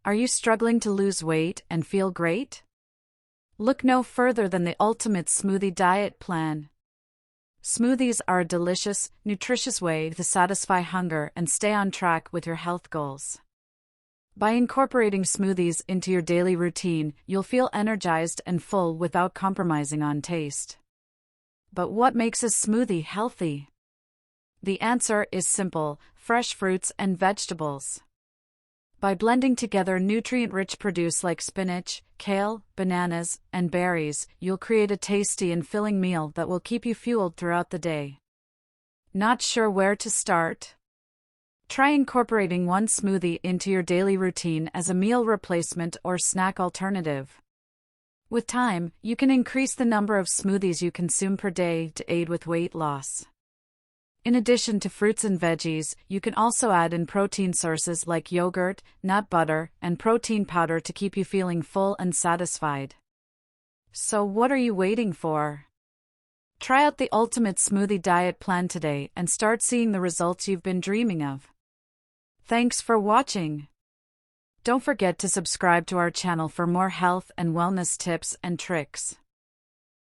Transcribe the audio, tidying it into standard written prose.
Are you struggling to lose weight and feel great? Look no further than the ultimate smoothie diet plan. Smoothies are a delicious, nutritious way to satisfy hunger and stay on track with your health goals. By incorporating smoothies into your daily routine, you'll feel energized and full without compromising on taste. But what makes a smoothie healthy? The answer is simple: fresh fruits and vegetables. By blending together nutrient-rich produce like spinach, kale, bananas, and berries, you'll create a tasty and filling meal that will keep you fueled throughout the day. Not sure where to start? Try incorporating one smoothie into your daily routine as a meal replacement or snack alternative. With time, you can increase the number of smoothies you consume per day to aid with weight loss. In addition to fruits and veggies, you can also add in protein sources like yogurt, nut butter, and protein powder to keep you feeling full and satisfied. So what are you waiting for? Try out the ultimate smoothie diet plan today and start seeing the results you've been dreaming of. Thanks for watching. Don't forget to subscribe to our channel for more health and wellness tips and tricks.